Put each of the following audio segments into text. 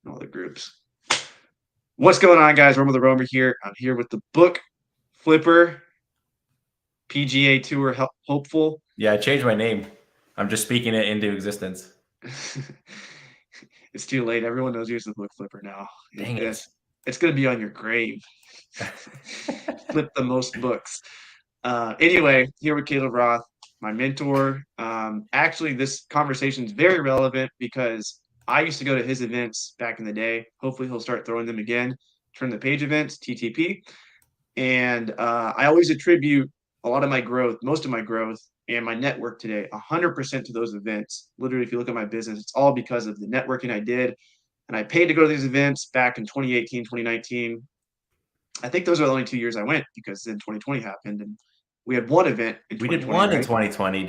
all the groups. What's going on, guys? Romer the Romer here. I'm here with the book flipper, PGA Tour hopeful. Yeah, I changed my name. I'm just speaking it into existence. It's too late. Everyone knows you as the book flipper now. Dang it. It's going to be on your grave. Flip the most books. Anyway, here with Caleb Roth, my mentor. Actually, this conversation is very relevant because I used to go to his events back in the day. Hopefully, he'll start throwing them again. Turn the page events, TTP. And I always attribute a lot of my growth, most of my growth, and my network today 100% to those events. Literally, if you look at my business, it's all because of the networking I did. And I paid to go to these events back in 2018, 2019. I think those are the only 2 years I went because then 2020 happened and we had one event in We did 2020, one in right? 2020.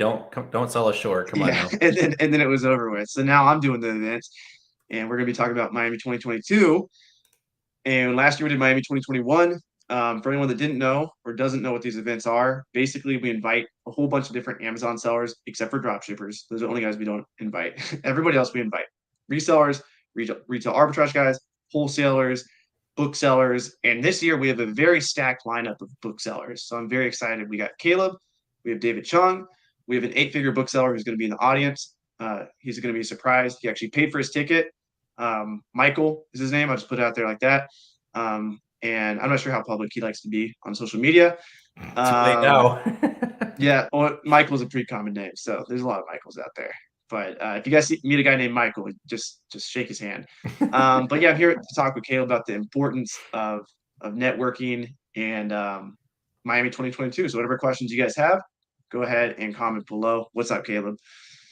Don't sell us short. Come on Yeah, now. and then it was over with. So now I'm doing the events, and we're gonna be talking about Miami 2022. And last year we did Miami 2021. For anyone that didn't know or doesn't know what these events are, basically we invite a whole bunch of different Amazon sellers, except for drop shippers. Those are the only guys we don't invite. Everybody else we invite. Resellers, retail arbitrage guys, wholesalers, booksellers. And this year we have a very stacked lineup of booksellers. So I'm very excited. We got Caleb, we have David Chung, we have an 8-figure bookseller who's going to be in the audience. He's going to be surprised. He actually paid for his ticket. Michael is his name. I'll just put it out there like that. And I'm not sure how public he likes to be on social media. Too late now. Yeah, well, Michael's a pretty common name, so there's a lot of Michaels out there. But if you guys meet a guy named Michael, just shake his hand. But yeah, I'm here to talk with Caleb about the importance of networking and Miami 2022. So whatever questions you guys have, go ahead and comment below. What's up, Caleb?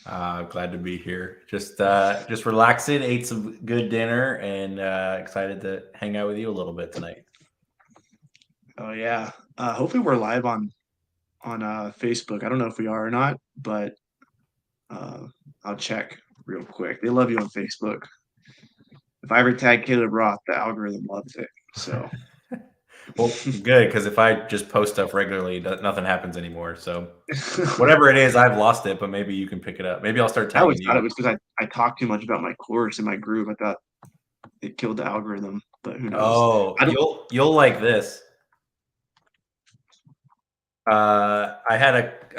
Glad to be here. Just relaxing, ate some good dinner, and excited to hang out with you a little bit tonight. Oh yeah. Hopefully we're live on Facebook. I don't know if we are or not, but I'll check real quick. They love you on Facebook. If I ever tag Caleb Roth, the algorithm loves it. So Well, good, because if I just post stuff regularly, nothing happens anymore. So whatever it is, I've lost it, but maybe you can pick it up. Maybe I'll start I always tagging thought it you. was because I talked too much about my course in my group. I thought it killed the algorithm, but who knows? Oh, I don't. you'll like this. I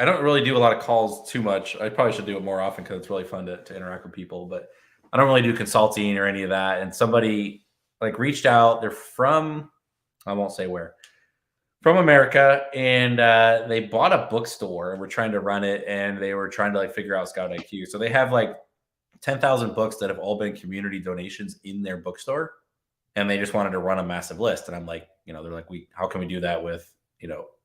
don't really do a lot of calls too much. I probably should do it more often because it's really fun to interact with people, but I don't really do consulting or any of that. And somebody like reached out, they're from, I won't say where, from America. And they bought a bookstore and were trying to run it. And they were trying to like figure out ScoutIQ. So they have like 10,000 books that have all been community donations in their bookstore. And they just wanted to run a massive list. And I'm like, they're like, how can we do that with,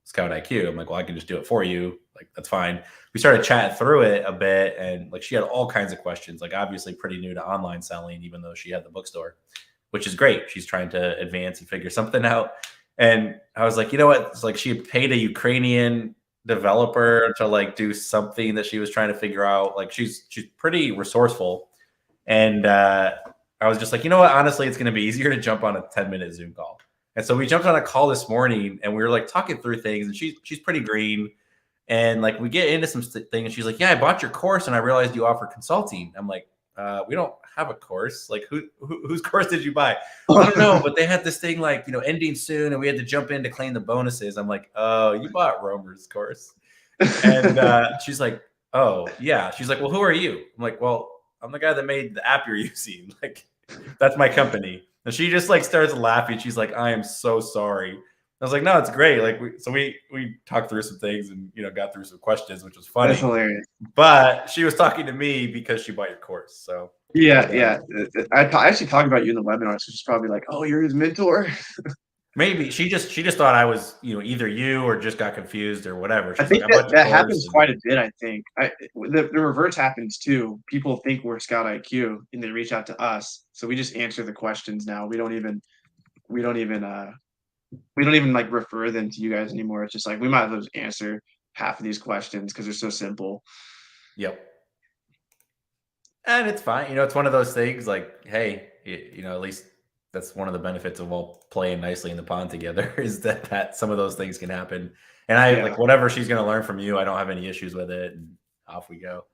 ScoutIQ? I'm like, well, I can just do it for you. Like, that's fine. We started chatting through it a bit, and like she had all kinds of questions, like obviously pretty new to online selling, even though she had the bookstore, which is great. She's trying to advance and figure something out. And I was like, you know what? It's like she paid a Ukrainian developer to like do something that she was trying to figure out. Like she's pretty resourceful. And I was just like, you know what? Honestly, it's going to be easier to jump on a 10-minute Zoom call. And so we jumped on a call this morning and we were like talking through things, and she's pretty green. And like we get into some things and she's like, yeah, I bought your course and I realized you offer consulting. I'm like, we don't have a course. Like whose course did you buy? I don't know, but they had this thing like, ending soon and we had to jump in to claim the bonuses. I'm like, oh, you bought Romer's course. And she's like, oh yeah. She's like, well, who are you? I'm like, well, I'm the guy that made the app you're using. Like, that's my company. And she just like starts laughing. She's like, I am so sorry. I was like, no, it's great. Like, we talked through some things and got through some questions, which was That's funny. hilarious. But she was talking to me because she bought your course. So Yeah. I actually talked about you in the webinar, so she's probably like, "Oh, you're his mentor." maybe she just thought I was either you or just got confused or whatever. I She's think like, I bought your that course. happens quite a bit. I think the reverse happens too. People think we're Scout IQ and they reach out to us, so we just answer the questions now. We don't even like refer them to you guys anymore. It's just like we might as well just answer half of these questions because they're so simple. Yep. And it's fine. It's one of those things like, hey, at least that's one of the benefits of all playing nicely in the pond together is that some of those things can happen. And I Yeah. like whatever she's going to learn from you, I don't have any issues with it. And off we go.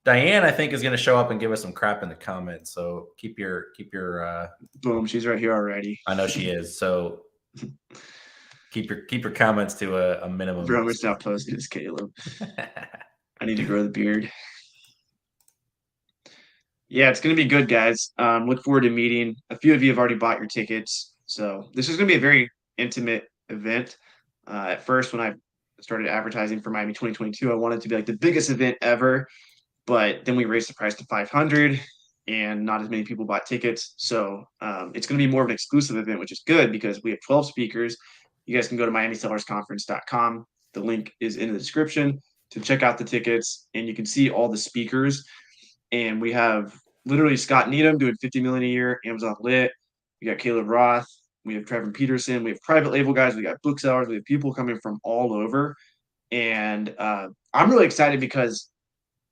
Diane, I think, is going to show up and give us some crap in the comments. So keep your boom. She's right here already. I know she is. So keep your comments to a minimum. Bro, I'm gonna stop posting this, Caleb. I need to grow the beard. Yeah, it's gonna be good, guys. Look forward to meeting. A few of you have already bought your tickets, so this is gonna be a very intimate event. At first, when I started advertising for Miami 2022, I wanted it to be like the biggest event ever, but then we raised the price to 500, and not as many people bought tickets. So it's gonna be more of an exclusive event, which is good because we have 12 speakers. You guys can go to MiamiSellersConference.com. The link is in the description to check out the tickets, and you can see all the speakers. And we have literally Scott Needham doing 50 million a year, Amazon Lit. We got Caleb Roth. We have Trevor Peterson. We have private label guys. We got booksellers. We have people coming from all over. And I'm really excited because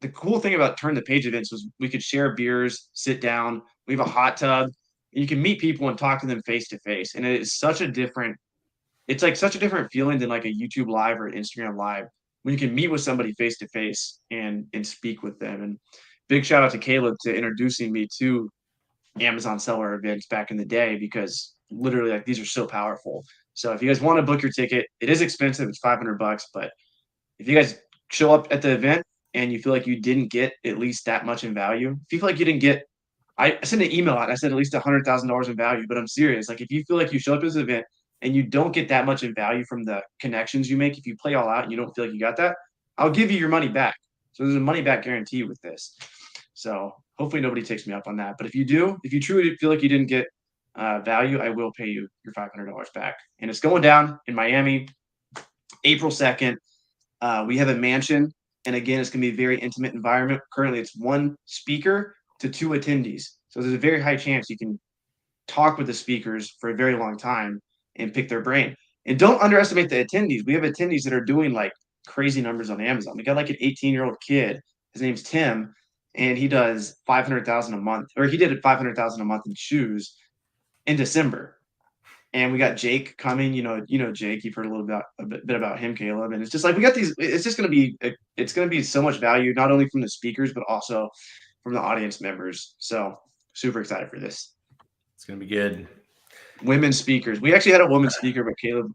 the cool thing about Turn the Page events was we could share beers, sit down. We have a hot tub. You can meet people and talk to them face to face. And it is such a different, it's like such a different feeling than like a YouTube live or an Instagram live when you can meet with somebody face to face and speak with them. And big shout out to Caleb to introducing me to Amazon seller events back in the day because literally like these are so powerful. So if you guys want to book your ticket, it is expensive. It's $500, but if you guys show up at the event and you feel like you didn't get at least that much in value, if you feel like you didn't get, I sent an email out. I said at least $100,000 in value, but I'm serious. Like if you feel like you show up at this event and you don't get that much in value from the connections you make, if you play all out and you don't feel like you got that, I'll give you your money back. So there's a money back guarantee with this. So hopefully nobody takes me up on that. But if you do, if you truly feel like you didn't get value, I will pay you your $500 back. And it's going down in Miami, April 2nd. We have a mansion. And again, it's going to be a very intimate environment. Currently, it's one speaker to 2 attendees. So there's a very high chance you can talk with the speakers for a very long time and pick their brain. And don't underestimate the attendees. We have attendees that are doing like crazy numbers on Amazon. We got like an 18-year-old kid. His name's Tim, and he does 500,000 a month, or he did 500,000 a month in shoes in December. And we got Jake coming. You know Jake. You've heard a bit about him, Caleb. And it's just like we got these. It's just it's going to be so much value, not only from the speakers but also from the audience members. So super excited for this. It's going to be good. Women speakers. We actually had a woman speaker, but Caleb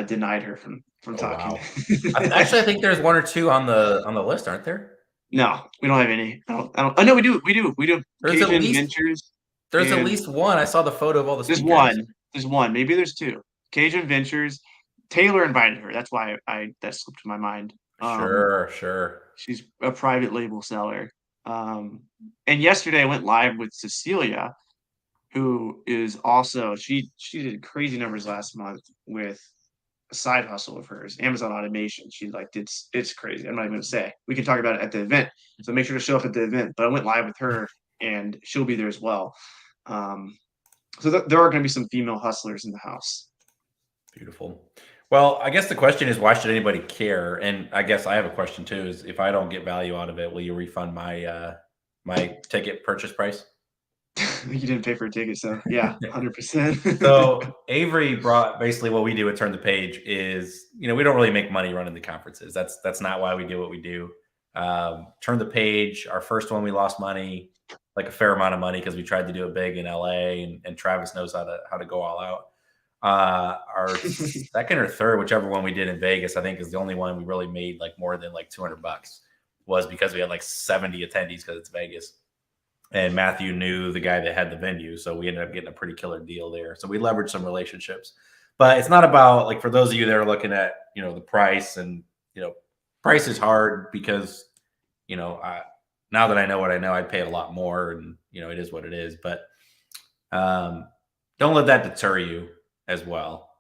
denied her from talking. Wow. Actually, I think there's 1 or 2 on the list, aren't there? No, we don't have any. I don't. Oh no, we do. There's at least one. I saw the photo of all the speakers. There's one. Maybe there's 2. Cajun Ventures. Taylor invited her. That's why that slipped my mind. Sure. She's a private label seller. And yesterday I went live with Cecilia, who is also she did crazy numbers last month with a side hustle of hers, Amazon automation. She like it's crazy. I'm not even gonna say. We can talk about it at the event. So make sure to show up at the event. But I went live with her, and she'll be there as well. So there are going to be some female hustlers in the house. Beautiful. Well, I guess the question is, why should anybody care? And I guess I have a question too: is if I don't get value out of it, will you refund my my ticket purchase price? You didn't pay for a ticket, so yeah, 100%. So Avery brought basically what we do at Turn the Page is, we don't really make money running the conferences. That's not why we do what we do. Turn the Page, our first one, we lost money, like a fair amount of money because we tried to do it big in LA, and Travis knows how to go all out. Our second or third, whichever one we did in Vegas, I think is the only one we really made like more than like $200, was because we had like 70 attendees because it's Vegas. And Matthew knew the guy that had the venue. So we ended up getting a pretty killer deal there. So we leveraged some relationships. But it's not about, like, for those of you that are looking at, the price, and, price is hard because, now that I know what I know, I'd pay a lot more, and, it is what it is. But don't let that deter you as well.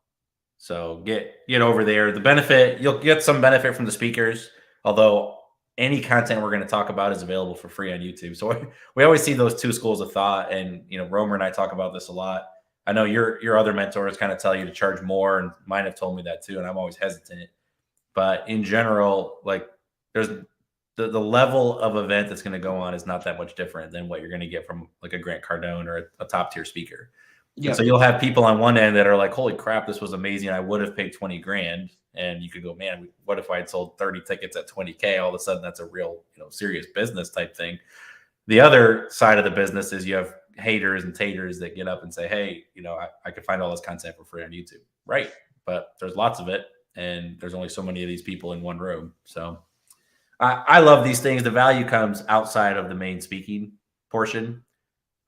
So get over there. The benefit, you'll get some benefit from the speakers, although any content we're going to talk about is available for free on YouTube. So we always see those 2 schools of thought, and Romer and I talk about this a lot. I know your other mentors kind of tell you to charge more, and mine have told me that too, and I'm always hesitant. But in general, like, there's the level of event that's going to go on is not that much different than what you're going to get from like a Grant Cardone or a top tier speaker. Yeah. So you'll have people on one end that are like, holy crap, this was amazing, I would have paid $20,000. And you could go, man, what if I had sold 30 tickets at 20K? All of a sudden, that's a real, serious business type thing. The other side of the business is you have haters and taters that get up and say, hey, I could find all this content for free on YouTube. Right. But there's lots of it. And there's only so many of these people in one room. So I love these things. The value comes outside of the main speaking portion.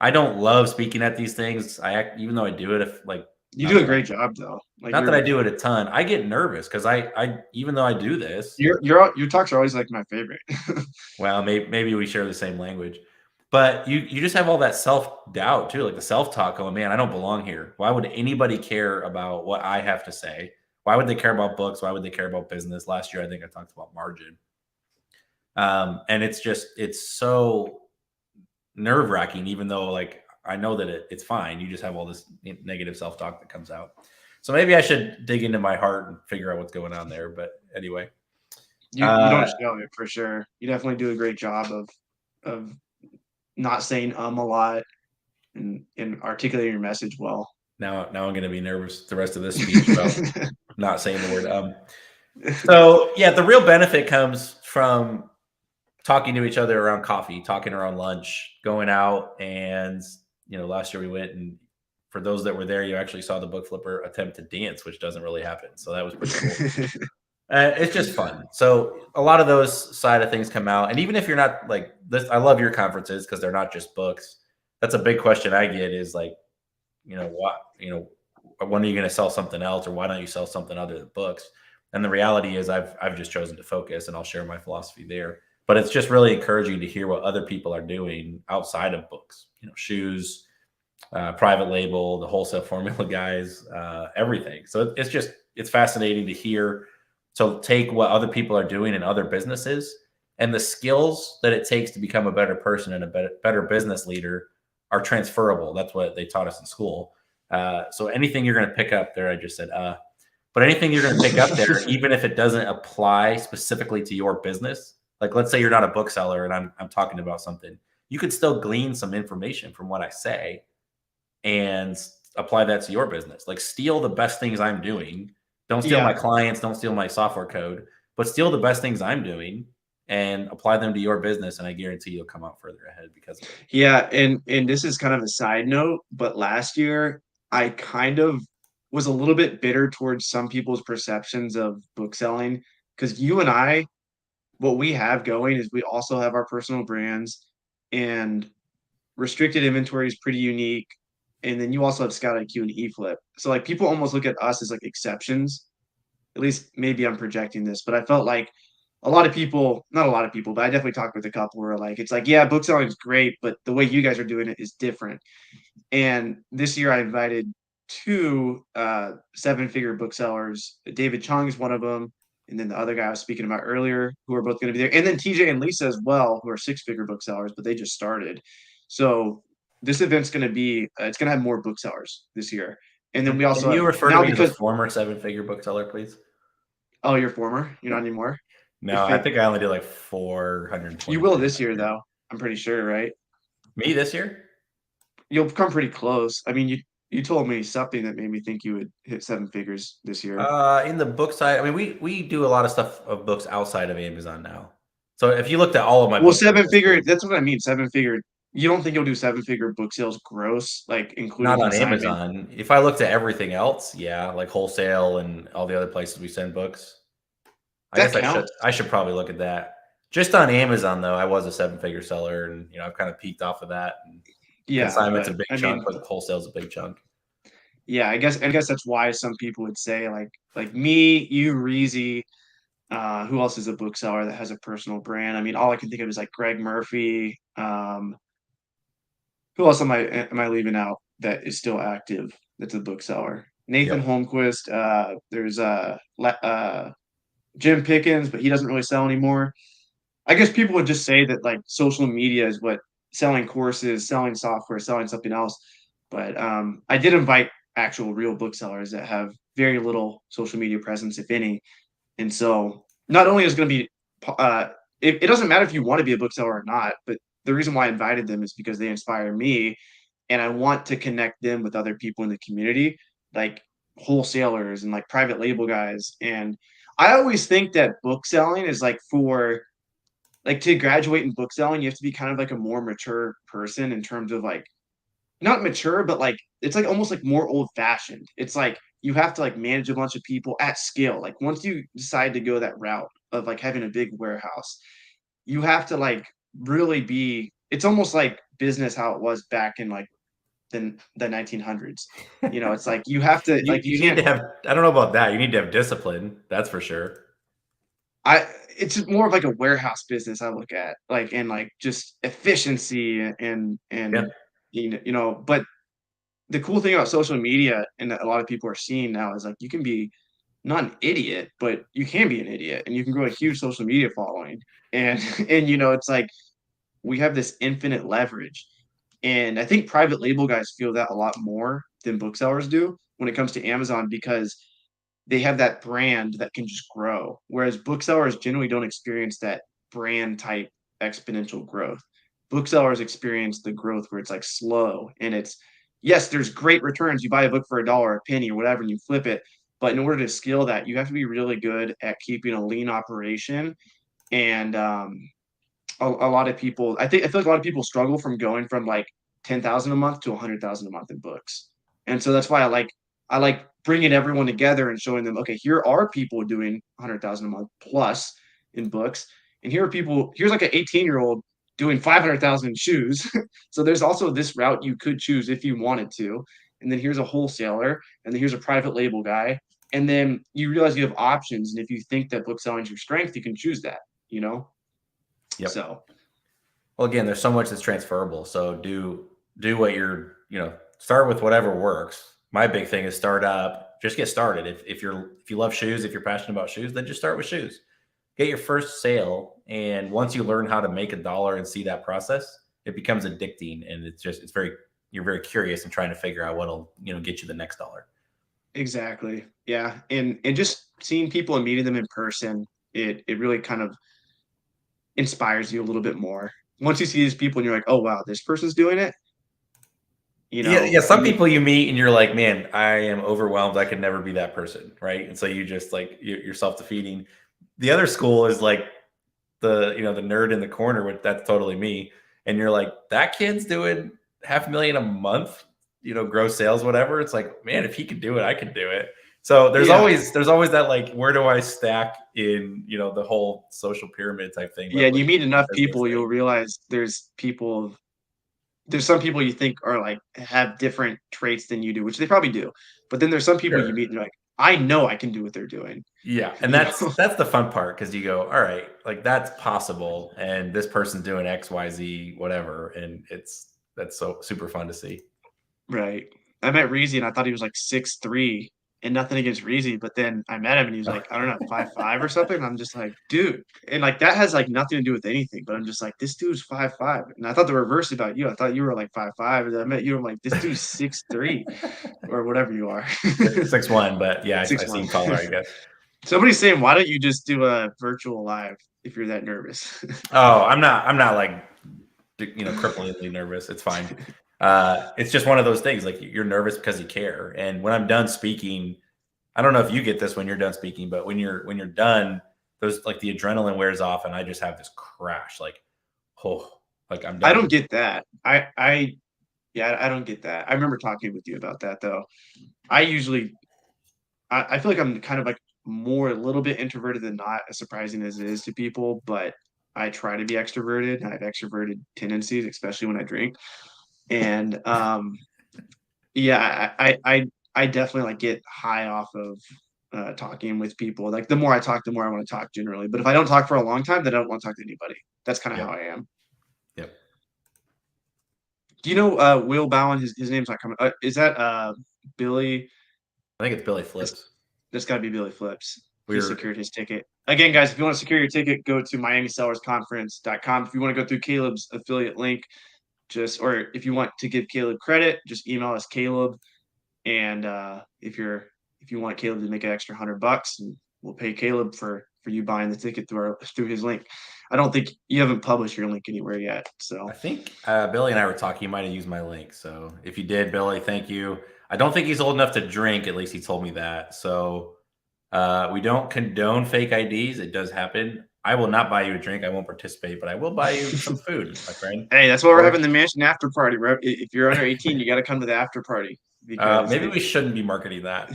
I don't love speaking at these things. Even though I do it, if like You do a great job though. Like not that I do it a ton. I get nervous because I even though I do this, your talks are always like my favorite. well, maybe we share the same language, but you just have all that self doubt too, like the self talk. Oh man, I don't belong here. Why would anybody care about what I have to say? Why would they care about books? Why would they care about business? Last year, I think I talked about margin. And it's so nerve wracking, even though like I know that it's fine. You just have all this negative self talk that comes out. So maybe I should dig into my heart and figure out what's going on there. But anyway, you don't show it for sure. You definitely do a great job of not saying a lot and articulating your message well. Now I'm going to be nervous the rest of this speech about not saying the word. So yeah, the real benefit comes from talking to each other around coffee, talking around lunch, going out. And, last year we went, and for those that were there, you actually saw the book flipper attempt to dance, which doesn't really happen. So that was pretty cool. It's just fun. So a lot of those side of things come out. And even if you're not like this, I love your conferences because they're not just books. That's a big question I get is like, when are you going to sell something else, or why don't you sell something other than books? And the reality is I've just chosen to focus, and I'll share my philosophy there. But it's just really encouraging to hear what other people are doing outside of books, shoes, private label, the wholesale formula guys, everything. So it's fascinating to hear. So take what other people are doing in other businesses and the skills that it takes to become a better person and a better business leader are transferable. That's what they taught us in school. So anything you're going to pick up there, I just said, but anything you're going to pick up there, even if it doesn't apply specifically to your business, like let's say you're not a bookseller and I'm talking about something, you could still glean some information from what I say and apply that to your business. Like steal the best things I'm doing. Don't steal my clients, don't steal my software code, but steal the best things I'm doing and apply them to your business. And I guarantee you'll come out further ahead because of it. Yeah. And this is kind of a side note, but last year I kind of was a little bit bitter towards some people's perceptions of book selling because you and I, what we have going is we also have our personal brands, and restricted inventory is pretty unique. And then you also have ScoutIQ and eFlip. So like people almost look at us as like exceptions. At least maybe I'm projecting this, but I felt like a lot of people, not a lot of people, but I definitely talked with a couple where like it's like, yeah, book selling is great, but the way you guys are doing it is different. And this year I invited two seven-figure booksellers. David Chung is one of them, and then the other guy I was speaking about earlier, who are both going to be there, and then TJ and Lisa as well, who are six-figure booksellers, but they just started. So this event's going to be it's going to have more booksellers this year. And then we also Can you have refer now to me as a because former seven-figure bookseller, please? oh, you're former, you're not anymore. No, I think I only did like 420. You will this year though. I'm pretty sure, right? Me this year? You'll come pretty close. I mean, you told me something that made me think you would hit seven figures this year. In the book side, I mean, we do a lot of stuff of books outside of Amazon now. So if you looked at all of my books, seven figure, that's what I mean. Seven figure. You don't think you'll do seven figure book sales gross, like including not on consignment? Amazon. If I looked at everything else, yeah, like wholesale and all the other places we send books. I That guess counts. I should probably look at that. Just on Amazon though, I was a seven-figure seller, and I've kind of peaked off of that. And Yeah, consignment's a but big I chunk, mean, but wholesale's a big chunk. yeah, I guess that's why some people would say like me, you, Reezy, who else is a bookseller that has a personal brand? I mean, all I can think of is like Greg Murphy. Who else am I leaving out that is still active? That's a bookseller. Nathan Yep. Holmquist. There's Jim Pickens, but he doesn't really sell anymore. I guess people would just say that like social media is what selling courses, selling software, selling something else. But I did invite actual real booksellers that have very little social media presence, if any. And so not only is going to be, it doesn't matter if you want to be a bookseller or not, but the reason why I invited them is because they inspire me, and I want to connect them with other people in the community, like wholesalers and like private label guys. And I always think that book selling is like for like to graduate in book selling, you have to be kind of like a more mature person in terms of like not mature, but like it's like almost like more old fashioned. It's like you have to like manage a bunch of people at scale. Like once you decide to go that route of like having a big warehouse, you have to like really be it's almost like business how it was back in like the 1900s. You know, it's like you have to You like you you need can't to have. I don't know about that. You need to have discipline. That's for sure. I it's more of like a warehouse business I look at, like and like just efficiency Yeah. and but the cool thing about social media and that a lot of people are seeing now is like you can be not an idiot, but you can be an idiot and you can grow a huge social media following. And and it's like we have this infinite leverage. And I think private label guys feel that a lot more than booksellers do when it comes to Amazon because they have that brand that can just grow. Whereas booksellers generally don't experience that brand type exponential growth. Booksellers experience the growth where it's like slow and it's yes, there's great returns. You buy a book for $1, a penny, or whatever, and you flip it. But in order to scale that, you have to be really good at keeping a lean operation. And a lot of people, I feel like a lot of people struggle from going from like 10,000 a month to 100,000 a month in books. And so that's why I like bringing everyone together and showing them, okay, here are people doing 100,000 a month plus in books, and here are people. Here's like an 18-year-old doing 500,000 in shoes. So there's also this route you could choose if you wanted to, and then here's a wholesaler, and then here's a private label guy, and then you realize you have options, and if you think that book selling is your strength, you can choose that. You know, Yep. so Well, again, there's so much that's transferable. So do what you're, start with whatever works. My big thing is start up, just get started. If you love shoes, if you're passionate about shoes, then just start with shoes. Get your first sale, and once you learn how to make a dollar and see that process, it becomes addicting, and it's very you're very curious and trying to figure out what'll get you the next dollar. exactly. Yeah. And just seeing people and meeting them in person, it really kind of inspires you a little bit more. Once you see these people and you're like, oh wow, this person's doing it, Yeah, yeah. Some you people you meet and you're like, man, I am overwhelmed. I could never be that person, right? And so you just like you're self defeating. The other school is like the nerd in the corner, which that's totally me. And you're like, that kid's doing 500,000 a month, gross sales, whatever. It's like, man, if he could do it, I could do it. So yeah. there's always that like, where do I stack in the whole social pyramid type thing, Yeah, but and with you meet the enough business people, thing. you'll realize there's some people you think are like have different traits than you do, which they probably do. But then there's some people you Sure. meet and you're like, I know I can do what they're doing. Yeah, and You that's know? that's the fun part because you go, all right, like that's possible, and this person's doing X, Y, Z, whatever, and that's so super fun to see. Right. I met Reezy and I thought he was like 6'3", and nothing against Reezy, but then I met him and he was like, I don't know, 5'5" or something. And I'm just like, dude. And like that has like nothing to do with anything, but I'm just like, this dude's 5'5". And I thought the reverse about you. I thought you were like 5'5", and then I met you, I'm like, this dude's 6'3", or whatever you are. 6'1", but yeah, I 6'1". seem taller, I guess. Somebody's saying, why don't you just do a virtual live if you're that nervous? Oh, I'm not like cripplingly nervous. It's fine. It's just one of those things. Like you're nervous because you care. And when I'm done speaking, I don't know if you get this when you're done speaking, but when you're done, there's like the adrenaline wears off, and I just have this crash. Like, oh, like I'm I don't done. get that. Yeah, I don't get that. I remember talking with you about that though. I usually I feel like I'm kind of like more a little bit introverted than not, as surprising as it is to people, but I try to be extroverted. I have extroverted tendencies, especially when I drink. And yeah, I definitely like get high off of talking with people. Like the more I talk, the more I want to talk generally. But if I don't talk for a long time, then I don't want to talk to anybody. That's kind of how Yep. I am. Yep. Do you know Will Bowen? His name's not coming. Is that Billy? I think it's Billy That's, Flips. that's got to be Billy Flips. We He were secured his ticket. Again, guys, if you want to secure your ticket, go to MiamiSellersConference.com. If you want to go through Caleb's affiliate link, or if you want to give Caleb credit, just email us Caleb. And if you want Caleb to make an extra $100, and we'll pay Caleb for you buying the ticket through his link. I don't think you haven't published your link anywhere yet. So I think Billy and I were talking. You might have used my link. So if you did, Billy, thank you. I don't think he's old enough to drink. At least he told me that. So We don't condone fake IDs. It does happen. I will not buy you a drink. I won't participate, but I will buy you some food, my friend. Hey, that's why we're Or having the mansion after party. If you're under 18, you got to come to the after party because maybe we shouldn't be marketing that.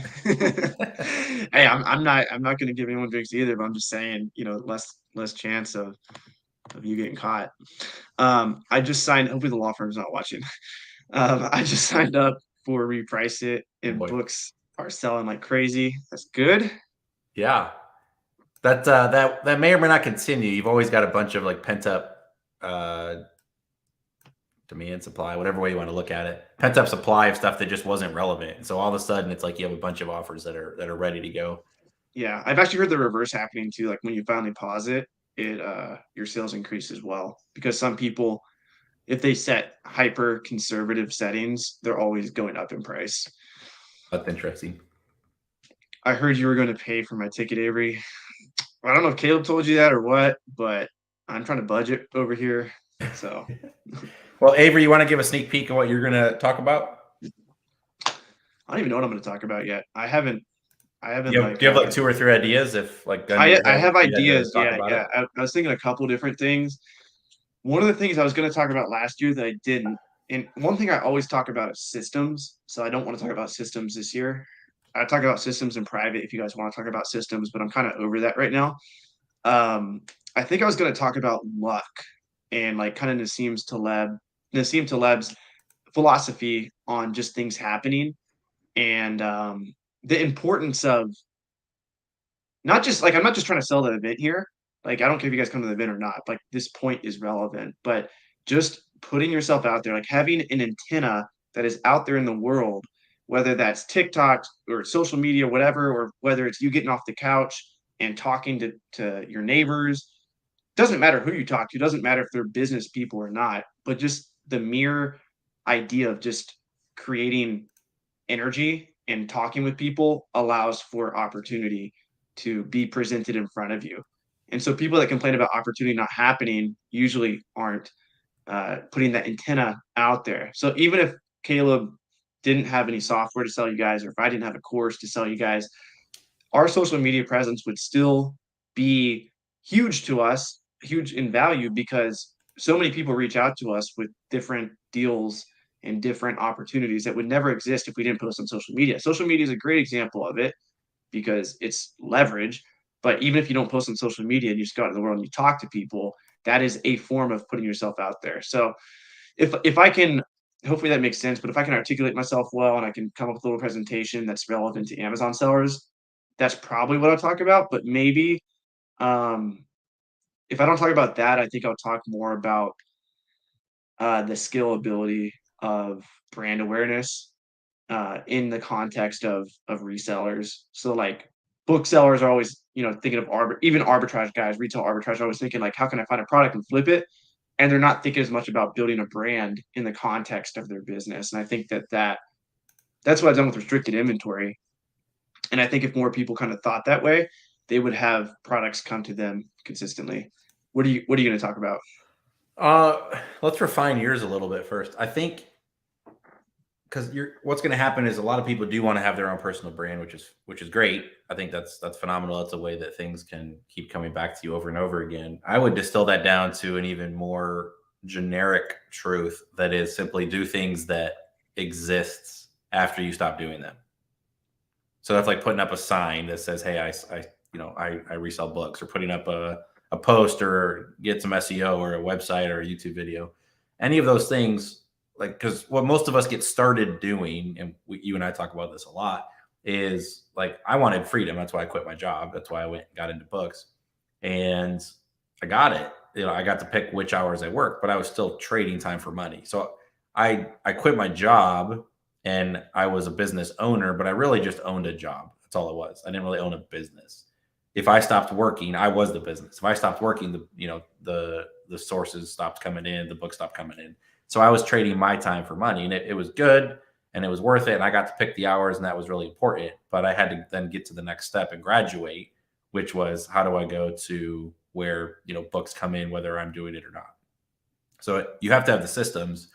hey, I'm not going to give anyone drinks either, but I'm just saying, less chance of you getting caught. I just signed. Hopefully, the law firm's not watching. I just signed up for Reprice It, Oh and boy. books are selling like crazy. That's good. Yeah. That may or may not continue. You've always got a bunch of like pent up demand, supply, whatever way you want to look at it, pent up supply of stuff that just wasn't relevant. And so all of a sudden, it's like you have a bunch of offers that are ready to go. Yeah, I've actually heard the reverse happening too. Like when you finally pause it, your sales increase as well because some people, if they set hyper conservative settings, they're always going up in price. That's interesting. I heard you were going to pay for my ticket, Avery. I don't know if Caleb told you that or what, but I'm trying to budget over here. So, Well, Avery, you want to give a sneak peek of what you're going to talk about? I don't even know what I'm going to talk about yet. I haven't Do you have like 2 or 3 ideas? If like gun to your I head, have you had to ideas. talk Yeah, about yeah. it. I was thinking a couple different things. One of the things I was going to talk about last year that I didn't, and one thing I always talk about is systems. So I don't want to talk about systems this year. I talk about systems in private if you guys want to talk about systems, but I'm kind of over that right now. Um, I think I was going to talk about luck and like kind of Nassim Taleb's philosophy on just things happening and the importance of not just like I'm not just trying to sell the event here. Like I don't care if you guys come to the event or not. Like this point is relevant, but just putting yourself out there, like having an antenna that is out there in the world, whether that's TikTok or social media, whatever, or whether it's you getting off the couch and talking to your neighbors. Doesn't matter who you talk to, doesn't matter if they're business people or not, but just the mere idea of just creating energy and talking with people allows for opportunity to be presented in front of you. And so people that complain about opportunity not happening usually aren't putting that antenna out there. So even if Caleb didn't have any software to sell you guys, or if I didn't have a course to sell you guys, our social media presence would still be huge to us, huge in value because so many people reach out to us with different deals and different opportunities that would never exist if we didn't post on social media. Social media is a great example of it because it's leverage. But even if you don't post on social media and you just go out in the world and you talk to people, that is a form of putting yourself out there. So if I can, hopefully that makes sense, but if I can articulate myself well and I can come up with a little presentation that's relevant to Amazon sellers, that's probably what I'll talk about. But maybe um, if I don't talk about that, I think I'll talk more about the scalability of brand awareness in the context of resellers. So like booksellers are always, thinking of even arbitrage guys, retail arbitrage are always thinking like, how can I find a product and flip it? And they're not thinking as much about building a brand in the context of their business. And I think that's what I've done with restricted inventory. And I think if more people kind of thought that way, they would have products come to them consistently. What are you going to talk about? Let's refine yours a little bit first. I think because what's going to happen is a lot of people do want to have their own personal brand, which is great. I think that's phenomenal. That's a way that things can keep coming back to you over and over again. I would distill that down to an even more generic truth that is simply do things that exists after you stop doing them. So that's like putting up a sign that says, "Hey, I resell books," or putting up a post or get some SEO or a website or a YouTube video. Any of those things, like, because what most of us get started doing, and you and I talk about this a lot, is like I wanted freedom. That's why I quit my job. That's why I went and got into books, and I got it. I got to pick which hours I worked, but I was still trading time for money. So I quit my job and I was a business owner, but I really just owned a job. That's all it was. I didn't really own a business. If I stopped working, I was the business. If I stopped working, the sources stopped coming in, the book stopped coming in. So I was trading my time for money, and it was good and it was worth it. And I got to pick the hours, and that was really important. But I had to then get to the next step and graduate, which was how do I go to where books come in, whether I'm doing it or not. So you have to have the systems,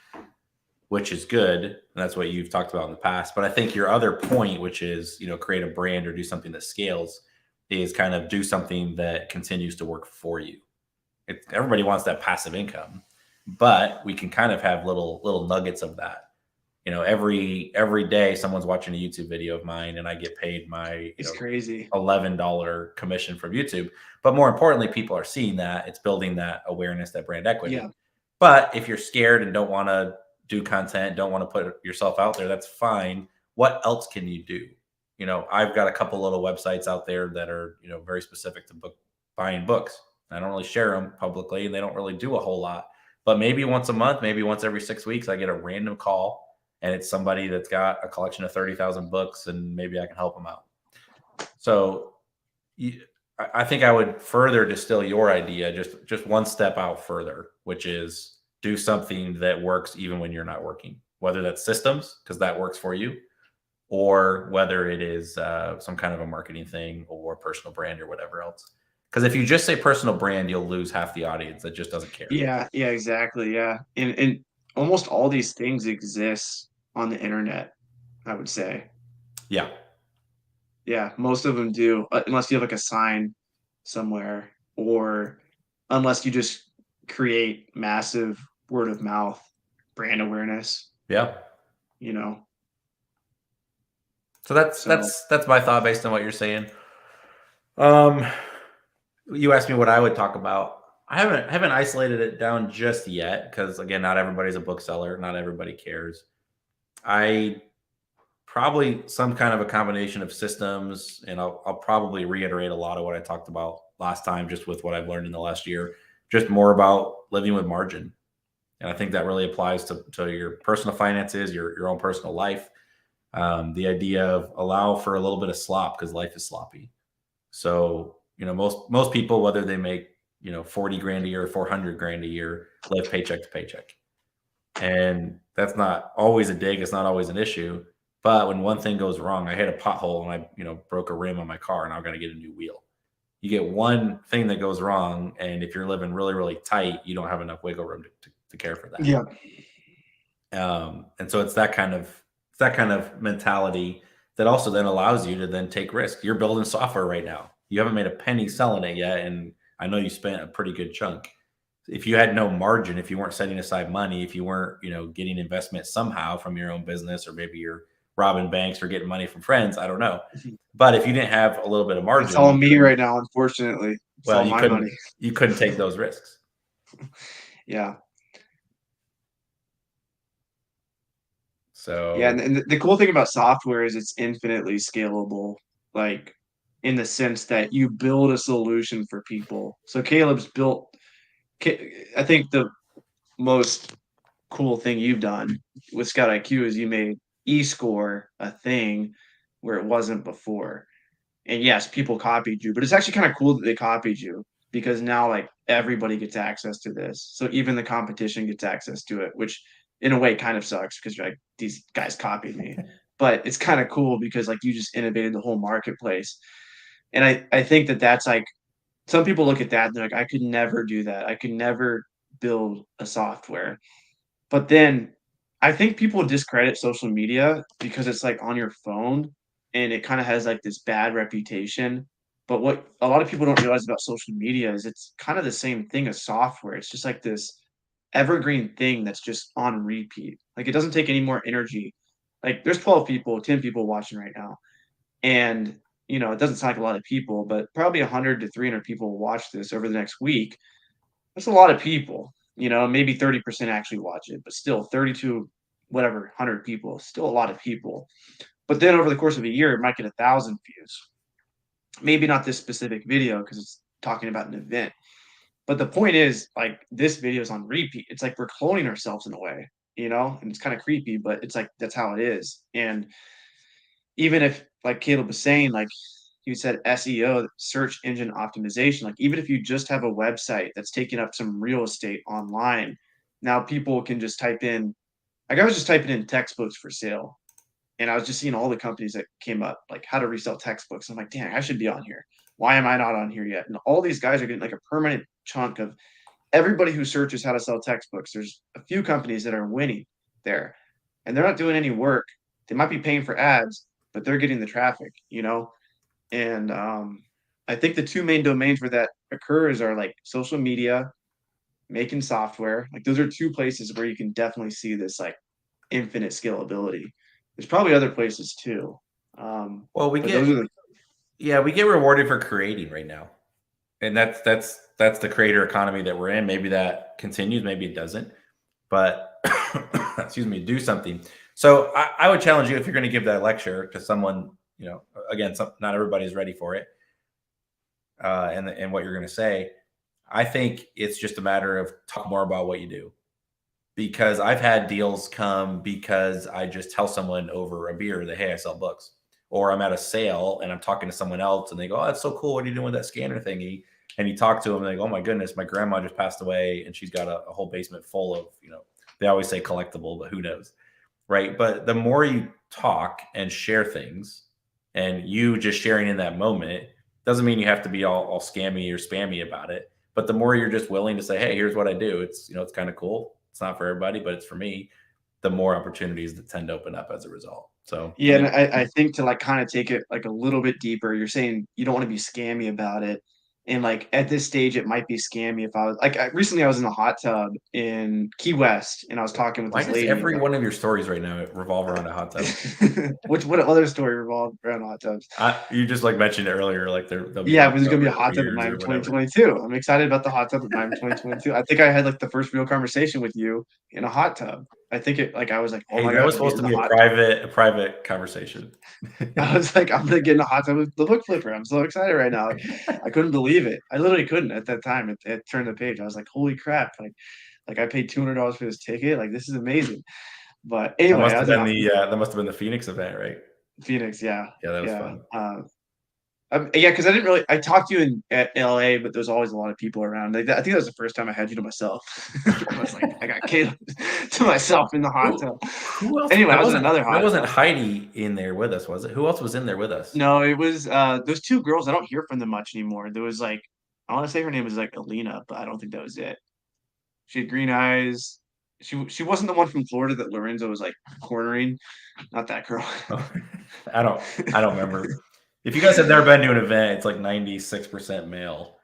which is good. And that's what you've talked about in the past. But I think your other point, which is, create a brand or do something that scales. is kind of do something that continues to work for you. Everybody wants that passive income, but we can kind of have little nuggets of that. Every day someone's watching a YouTube video of mine, and I get paid my It's crazy. $11 commission from YouTube. But more importantly, people are seeing that. It's building that awareness, that brand Yeah. equity. But if you're scared and don't want to do content, don't want to put yourself out there, that's fine. What else can you do? I've got a couple little websites out there that are, very specific to buying books. I don't really share them publicly, and they don't really do a whole lot. But maybe once a month, maybe once every 6 weeks, I get a random call, and it's somebody that's got a collection of 30,000 books, and maybe I can help them out. So I think I would further distill your idea just one step out further, which is do something that works even when you're not working, whether that's systems, because that works for you, or whether it is some kind of a marketing thing or personal brand or whatever else. Because if you just say personal brand, you'll lose half the audience that just doesn't care. Yeah, yeah, exactly. Yeah. And almost all these things exist on the internet, I would say. Yeah. Yeah, most of them do, unless you have like a sign somewhere, or unless you just create massive word of mouth brand awareness, Yeah. you know. So that's So that's that's my thought based on what you're saying. Um, you asked me what I would talk about. I haven't isolated it down just yet because again, not everybody's a bookseller, not everybody cares. I probably some kind of a combination of systems, and I'll probably reiterate a lot of what I talked about last time, just with what I've learned in the last year, just more about living with margin. And I think that really applies to your personal finances, your own personal life. The idea of allow for a little bit of slop because life is sloppy. So, most people, whether they make, 40 grand a year or 400 grand a year, live paycheck to paycheck. And that's not always a dig. It's not always an issue. But when one thing goes wrong, I hit a pothole and I, broke a rim on my car and I've got to get a new wheel. You get one thing that goes wrong. And if you're living really, really tight, you don't have enough wiggle room to care for that. yeah, And so it's that kind of mentality that also then allows you to then take risk. You're building software right now. You haven't made a penny selling it yet, and I know you spent a pretty good chunk. If you had no margin, if you weren't setting aside money, if you weren't, getting investment somehow from your own business, or maybe you're robbing banks or getting money from friends, I don't know. But if you didn't have a little bit of it's margin, all me right now, unfortunately. It's all well, you my couldn't money. you couldn't take those risks. Yeah. Yeah, So and the cool thing about software is it's infinitely scalable, like in the sense that you build a solution for people. So Caleb's built, I think the most cool thing you've done with Scout IQ is you made eScore a thing where it wasn't before. And yes, people copied you, but it's actually kind of cool that they copied you because now like everybody gets access to this. So even the competition gets access to it, which in a way kind of sucks because you're like, these guys copied me. But it's kind of cool because like you just innovated the whole marketplace. And I think that that's like some people look at that and they're like, I could never do that. I could never build a software. But then I think people discredit social media because it's like on your phone and it kind of has like this bad reputation. But what a lot of people don't realize about social media is it's kind of the same thing as software. It's just like this evergreen thing that's just on repeat. Like it doesn't take any more energy. Like there's 12 people, 10 people watching right now. And it doesn't sound like a lot of people, but probably 100 to 300 people will watch this over the next week. That's a lot of people. Maybe 30% actually watch it, but still 32, whatever, 100 people, still a lot of people. But then over the course of a year, it might get 1,000 views. Maybe not this specific video because it's talking about an event. But the point is, like, this video is on repeat. It's like we're cloning ourselves in a way, and it's kind of creepy, but it's like that's how it is. And even if, like Caleb was saying, like you said, SEO, search engine optimization, like even if you just have a website that's taking up some real estate online, now people can just type in, like I was just typing in textbooks for sale. And I was just seeing all the companies that came up, like how to resell textbooks. I'm like, damn, I should be on here. Why am I not on here yet? And all these guys are getting like a permanent chunk of everybody who searches how to sell textbooks. There's a few companies that are winning there and they're not doing any work. They might be paying for ads, but they're getting the traffic, and I think the two main domains where that occurs are like social media, making software. Like those are two places where you can definitely see this like infinite scalability. There's probably other places too. Well, But those are the we get rewarded for creating right now, and that's the creator economy that we're in. Maybe that continues, maybe it doesn't. But excuse me, do something. So I would challenge you if you're going to give that lecture to someone. Again, not everybody's ready for it, and what you're going to say. I think it's just a matter of talk more about what you do, because I've had deals come because I just tell someone over a beer that, hey, I sell books, or I'm at a sale and I'm talking to someone else and they go, oh, that's so cool. What are you doing with that scanner thingy? And you talk to them and they go, oh my goodness, my grandma just passed away and she's got a whole basement full of, they always say collectible, but who knows? Right. But the more you talk and share things, and you just sharing in that moment, doesn't mean you have to be all scammy or spammy about it. But the more you're just willing to say, hey, here's what I do. It's kind of cool. It's not for everybody, but it's for me. The more opportunities that tend to open up as a result. So I Yeah, and think I think to like kind of take it like a little bit deeper, you're saying you don't want to be scammy about it. And like at this stage, it might be scammy if I was like recently I was in a hot tub in Key West and I was talking with why this does lady every like one of your stories right now revolve around a hot tub? which what other story revolved around hot tubs? You just like mentioned it earlier, like there'll be Yeah, hot but there's tub gonna be a or hot tub at beers Miami or whatever. 2022. I'm excited about the hot tub at Miami 2022. I think I had like the first real conversation with you in a hot tub. I think it like I was like, oh Hey, my that gosh, was I'm supposed getting to in the be a hot private conversation. I was like, I'm gonna get in a hot tub with the book flipper. I'm so excited right now. I couldn't believe it. I literally couldn't at that time. It turned the page. I was like, holy crap! Like I paid $200 for this ticket. Like this is amazing. But That anyway, must I have was in been the Phoenix event, right? Phoenix. Yeah, Yeah, that was yeah. fun. Yeah, because I didn't really. I talked to you in at LA, but there's always a lot of people around. Like, I think that was the first time I had you to myself. I was like, I got Caleb to myself in the hot Who tub. who else? Anyway, I That was in wasn't another that hot wasn't tub. Heidi in there with us, was it? Who else was in there with us? No, it was those two girls. I don't hear from them much anymore. There was like I want to say her name was like Alina, but I don't think that was it. She had green eyes. She wasn't the one from Florida that Lorenzo was like cornering. Not that girl. Oh, I don't remember. If you guys have never been to an event, it's like 96% male.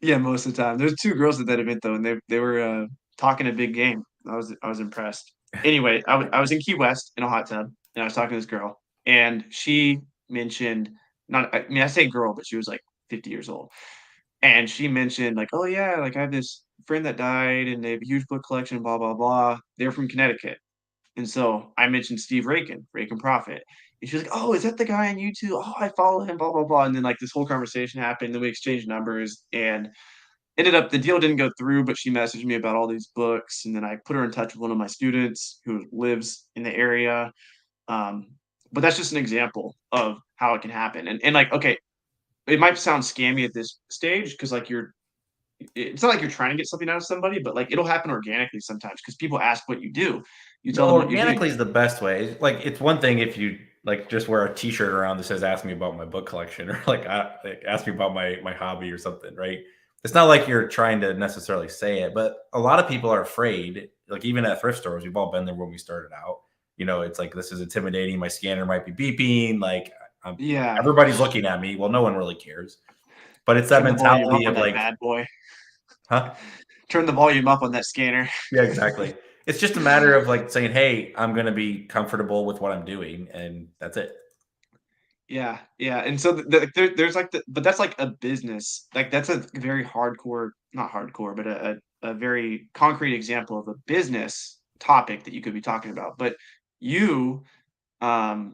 Yeah, most of the time. There's two girls at that event though, and they were talking a big game. I was impressed. Anyway, I was in Key West in a hot tub, and I was talking to this girl, and she mentioned not. I mean, I say girl, but she was like 50 years old. And she mentioned like, oh yeah, like I have this friend that died and they have a huge book collection, blah blah blah. They're from Connecticut. And so I mentioned Steve Rakin Profit. And she's like, oh, is that the guy on YouTube? Oh, I follow him, blah blah blah. And then like this whole conversation happened, then we exchanged numbers and ended up the deal didn't go through, but she messaged me about all these books. And then I put her in touch with one of my students who lives in the area. Um, but that's just an example of how it can happen. And like, okay, it might sound scammy at this stage because like it's not like you're trying to get something out of somebody, but like it'll happen organically sometimes because people ask what you do. You tell No, them what you do. organically is the best way. Like, it's one thing if you like just wear a T-shirt around that says "Ask me about my book collection" or like ask me about my hobby or something, right? It's not like you're trying to necessarily say it, but a lot of people are afraid. Like even at thrift stores, we've all been there when we started out. It's like this is intimidating. My scanner might be beeping. Like Yeah, everybody's looking at me. Well, no one really cares. But it's that turn the volume up mentality on of that like, bad boy. huh? Turn the volume up on that scanner. Yeah, exactly. It's just a matter of like saying, "Hey, I'm going to be comfortable with what I'm doing," and that's it. Yeah, yeah. And so there's like but that's like a business. Like that's a very hardcore, not hardcore, but a very concrete example of a business topic that you could be talking about. But you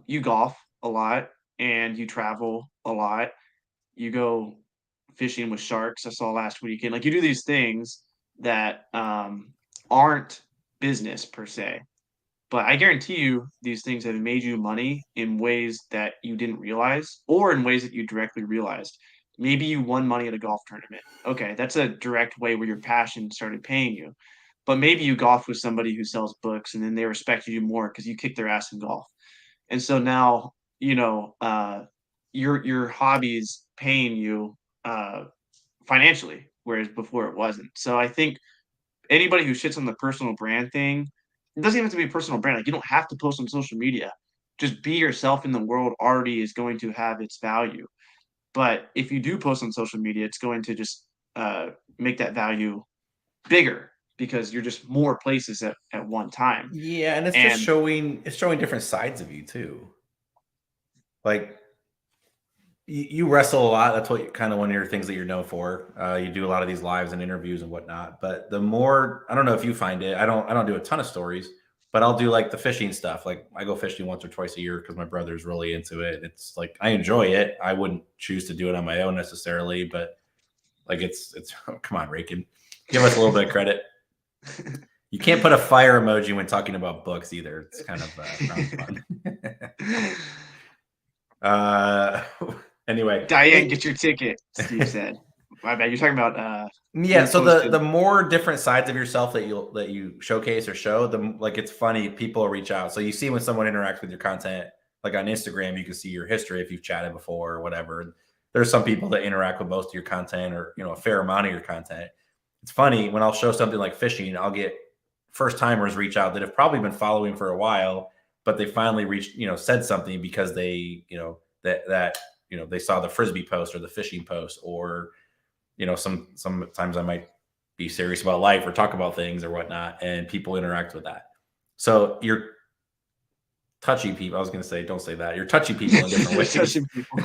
you golf a lot and you travel a lot. You go fishing with sharks. I saw last weekend. Like you do these things that aren't business per se, but I guarantee you these things have made you money in ways that you didn't realize or in ways that you directly realized. Maybe you won money at a golf tournament. Okay, that's a direct way where your passion started paying you. But maybe you golf with somebody who sells books and then they respected you more because you kicked their ass in golf. And so now, your hobby's paying you financially, whereas before it wasn't. So I think anybody who shits on the personal brand thing, it doesn't even have to be a personal brand. Like you don't have to post on social media. Just be yourself in the world already is going to have its value. But if you do post on social media, it's going to just make that value bigger because you're just more places at one time. Yeah, and And it's showing different sides of you too. Like you wrestle a lot. That's what kind of one of your things that you're known for. You do a lot of these lives and interviews and whatnot. But the more, I don't know if you find it. I don't do a ton of stories, but I'll do like the fishing stuff. Like I go fishing once or twice a year because my brother's really into it. It's like I enjoy it. I wouldn't choose to do it on my own necessarily, but like it's come on, Rakin, give us a little bit of credit. You can't put a fire emoji when talking about books either. It's kind of frowned upon. uh, anyway, Diane, get your ticket, Steve said. My bad. You're talking about yeah. you So the posted. the more different sides of yourself that you showcase or show, the like it's funny. People reach out. So you see when someone interacts with your content, like on Instagram, you can see your history if you've chatted before or whatever. There's some people that interact with most of your content or a fair amount of your content. It's funny when I'll show something like fishing, I'll get first timers reach out that have probably been following for a while, but they finally reached, said something because they, they saw the frisbee post or the fishing post, or, sometimes I might be serious about life or talk about things or whatnot, and people interact with that. So you're touchy people. I was going to say, don't say that. You're touchy people in different You're ways. touching people.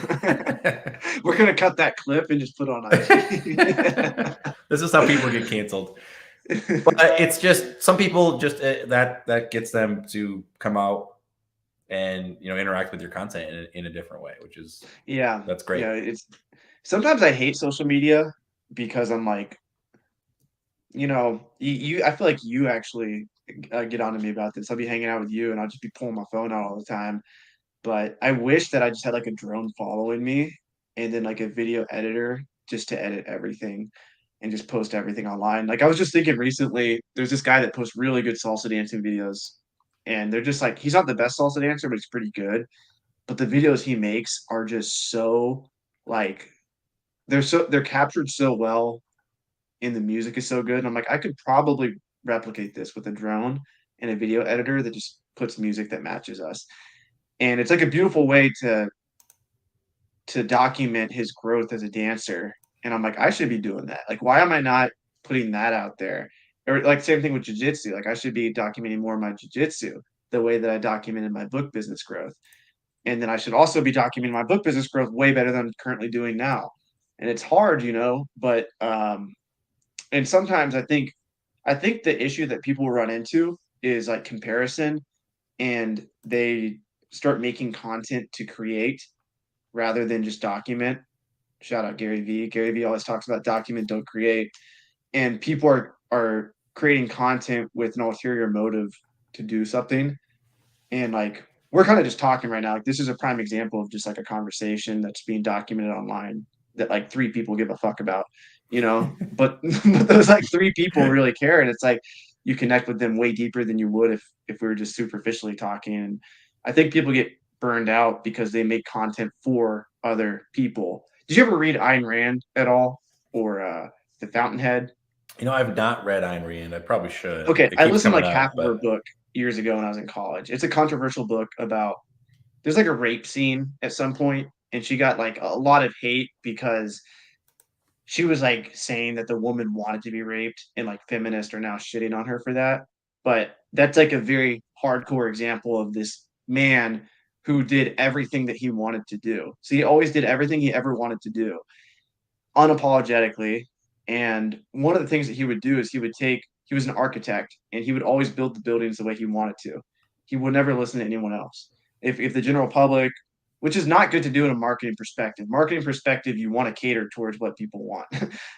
We're gonna cut that clip and just put it on IG. This is how people get canceled. But it's just some people just that gets them to come out and interact with your content in a different way, which is Yeah, that's great. yeah. It's sometimes I hate social media because I'm like, I feel like you actually get on to me about this. I'll be hanging out with you and I'll just be pulling my phone out all the time. But I wish that I just had like a drone following me and then like a video editor just to edit everything and just post everything online. Like I was just thinking recently, there's this guy that posts really good salsa dancing videos, and they're just like he's not the best salsa dancer, but he's pretty good. But the videos he makes are just so like they're captured so well and the music is so good. And I'm like, I could probably replicate this with a drone and a video editor that just puts music that matches us. And it's like a beautiful way to document his growth as a dancer. And I'm like, I should be doing that. Like, why am I not putting that out there? Or like same thing with jujitsu. Like I should be documenting more of my jujitsu the way that I documented my book business growth. And then I should also be documenting my book business growth way better than I'm currently doing now. And it's hard, but and sometimes I think the issue that people run into is like comparison and they start making content to create rather than just document. Shout out Gary Vee. Gary Vee always talks about document, don't create. And people are creating content with an ulterior motive to do something. And like we're kind of just talking right now. Like this is a prime example of just like a conversation that's being documented online that like three people give a fuck about. But but those like three people really care, and it's like you connect with them way deeper than you would if we were just superficially talking. And I think people get burned out because they make content for other people. Did you ever read Ayn Rand at all, or The Fountainhead? I've not read Ayn Rand. I probably should. Okay, It I keeps listened to coming like half up, of her but book years ago when I was in college. It's a controversial book about there's like a rape scene at some point, and she got like a lot of hate because she was like saying that the woman wanted to be raped, and like feminists are now shitting on her for that. But that's like a very hardcore example of this man who did everything that he wanted to do. So he always did everything he ever wanted to do unapologetically. And one of the things that he would do is he was an architect and he would always build the buildings the way he wanted to. He would never listen to anyone else. If the general public, which is not good to do in a marketing perspective, you want to cater towards what people want.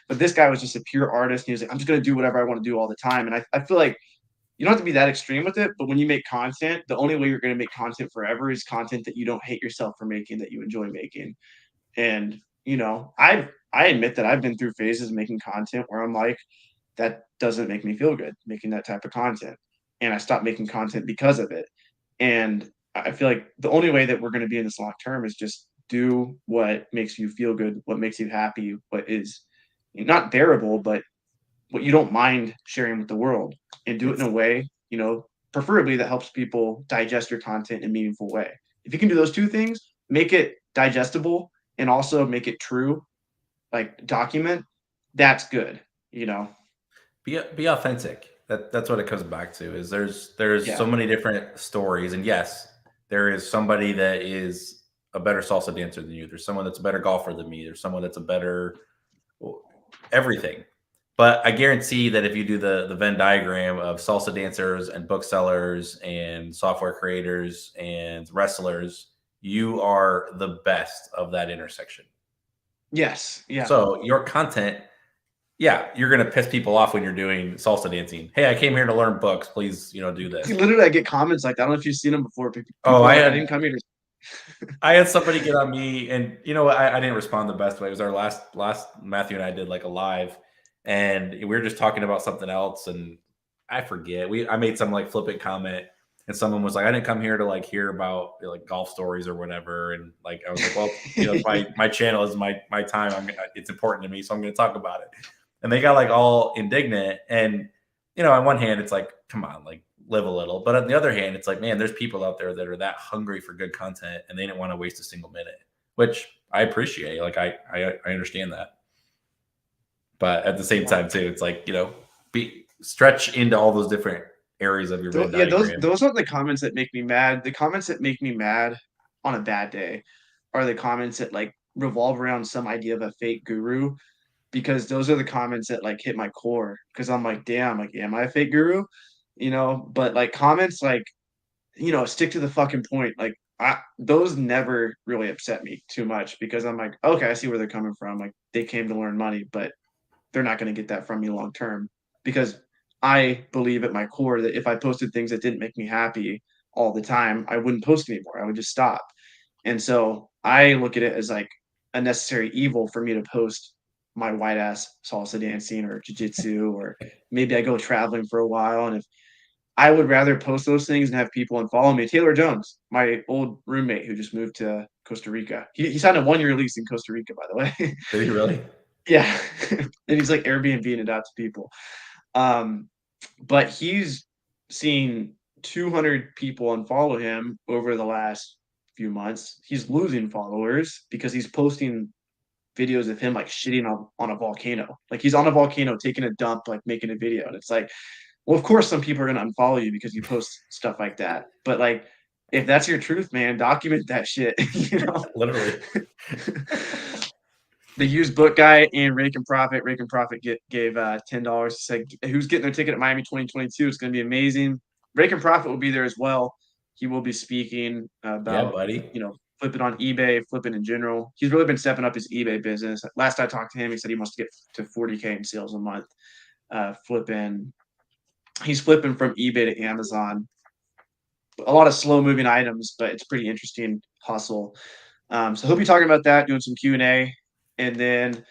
But this guy was just a pure artist. And he was like, I'm just going to do whatever I want to do all the time. And I feel like you don't have to be that extreme with it, but when you make content, the only way you're going to make content forever is content that you don't hate yourself for making, that you enjoy making. And I admit that I've been through phases of making content where I'm like, that doesn't make me feel good making that type of content. And I stopped making content because of it. And I feel like the only way that we're going to be in this long term is just do what makes you feel good, what makes you happy, what is not bearable, but what you don't mind sharing with the world, and do it in it's a way, preferably that helps people digest your content in a meaningful way. If you can do those two things, make it digestible and also make it true, like document, that's good, you know? Be authentic. That's what it comes back to. Is there's so Yeah. many different stories, and yes, there is somebody that is a better salsa dancer than you. There's someone that's a better golfer than me. There's someone that's a better everything. But I guarantee that if you do the Venn diagram of salsa dancers and booksellers and software creators and wrestlers, you are the best of that intersection. Yes. Yeah. So your content, yeah, you're gonna piss people off when you're doing salsa dancing. Hey, I came here to learn books. Please, do this. Literally, I get comments like that. I don't know if you've seen them before. Oh, People are like, I didn't come here to. I had somebody get on me, and I didn't respond the best way. It was our last Matthew and I did like a live, and we were just talking about something else, and I forget. I made some like flippant comment, and someone was like, "I didn't come here to like hear about like golf stories or whatever," and like I was like, "Well, it's my channel is my time. It's important to me, so I'm going to talk about it." And they got like all indignant, and on one hand, it's like, come on, like live a little. But on the other hand, it's like, man, there's people out there that are that hungry for good content and they didn't want to waste a single minute, which I appreciate. Like I understand that. But at the same time too, it's like, be stretch into all those different areas of your Venn Yeah, diagram. those are the comments that make me mad. The comments that make me mad on a bad day are the comments that like revolve around some idea of a fake guru, because those are the comments that like hit my core, because I'm like, damn, like, am I a fake guru? But like comments like, stick to the fucking point. Like those never really upset me too much, because I'm like, okay, I see where they're coming from. Like they came to learn money, but they're not going to get that from me long term, because I believe at my core that if I posted things that didn't make me happy all the time, I wouldn't post anymore. I would just stop. And so I look at it as like a necessary evil for me to post my white ass salsa dancing or jiu-jitsu, or maybe I go traveling for a while. And if I would rather post those things and have people unfollow me. Taylor Jones, my old roommate who just moved to Costa Rica. He signed a 1-year lease in Costa Rica, by the way. Did he really? Yeah. And he's like Airbnb it out to people. Um, but he's seen 200 people unfollow him over the last few months. He's losing followers because he's posting videos of him like shitting on a volcano. Like he's on a volcano taking a dump, like making a video. And it's like, well, of course, some people are going to unfollow you because you post stuff like that. But like, if that's your truth, man, document that shit. Literally. The used book guy and Rake and Profit. Rake and Profit gave $10. Said who's getting their ticket at Miami 2022. It's going to be amazing. Rake and Profit will be there as well. He will be speaking Yeah, about buddy. flipping on eBay, flipping in general. He's really been stepping up his eBay business. Last I talked to him, he said he wants to get to 40K in sales a month. He's flipping from eBay to Amazon. A lot of slow moving items, but it's pretty interesting hustle. So he'll be talking about that, doing some Q&A, and then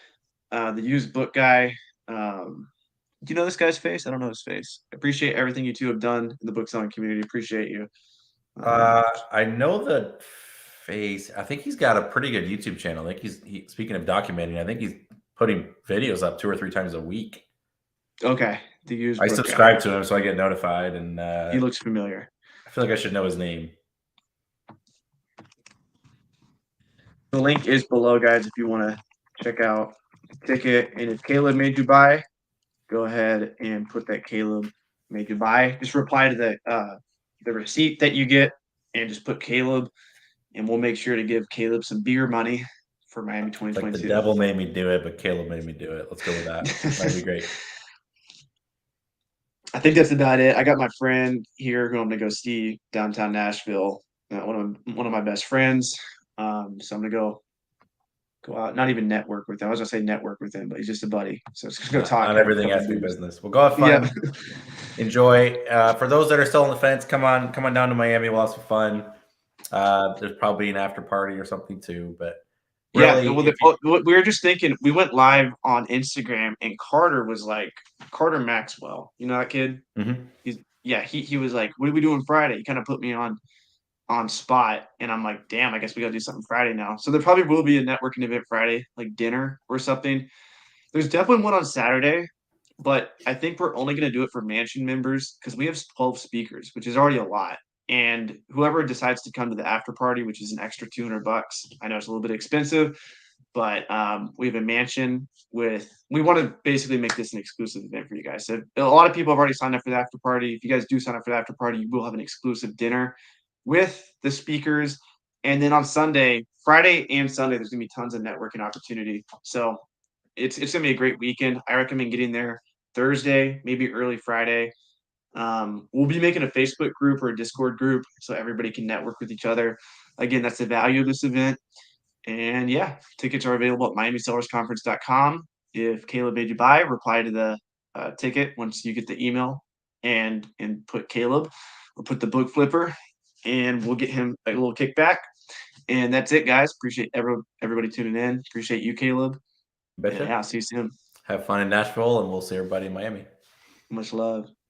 the used book guy. Do you know this guy's face? I don't know his face. I appreciate everything you two have done in the book selling community. Appreciate you. I know the face. I think he's got a pretty good YouTube channel. I think speaking of documenting, I think he's putting videos up 2 or 3 times a week. Okay, the used. I book subscribe guy. to him so I get notified, and He looks familiar. I feel like I should know his name. The link is below, guys, if you want to check out the ticket. And if Caleb made you buy, go ahead and put that Caleb made you buy. Just reply to the receipt that you get and just put Caleb, and we'll make sure to give Caleb some beer money for Miami It's like the 2022. devil made me do it, but Caleb made me do it. Let's go with that. That'd be great. I think that's about it. I got my friend here who I'm gonna go see downtown Nashville. One of my best friends. So I'm gonna go out, not even network with him. I was gonna say network with him, but he's just a buddy. So it's just gonna talk. Not Have a everything couple has to be beers. business. We'll go have fun. Yeah. Enjoy. For those that are still on the fence, come on down to Miami. We'll have some fun. There's probably an after party or something too, but really, Yeah. Well, we were just thinking. We went live on Instagram, and Carter was like, Carter Maxwell. You know that kid? mm-hmm. He was like, what are we doing Friday? He kind of put me on spot, and I'm like, damn, I guess we gotta do something Friday now. So there probably will be a networking event Friday, like dinner or something. There's definitely one on Saturday, but I think we're only gonna do it for mansion members because we have 12 speakers, which is already a lot. And whoever decides to come to the after party, which is an extra $200, I know it's a little bit expensive, but we have a mansion we want to basically make this an exclusive event for you guys. So a lot of people have already signed up for the after party. If you guys do sign up for the after party, you will have an exclusive dinner with the speakers. And then on Sunday, Friday and Sunday, there's gonna be tons of networking opportunity. So it's gonna be a great weekend. I recommend getting there Thursday, maybe early Friday. We'll be making a Facebook group or a Discord group so everybody can network with each other. Again, that's the value of this event. And yeah, tickets are available at miamisellersconference.com. If Caleb made you buy, reply to the ticket once you get the email and put Caleb or put the book flipper, and we'll get him a little kickback. And that's it, guys. Appreciate everybody tuning in. Appreciate you, Caleb. And Betcha. yeah, I'll see you soon. Have fun in Nashville, and we'll see everybody in Miami. Much love.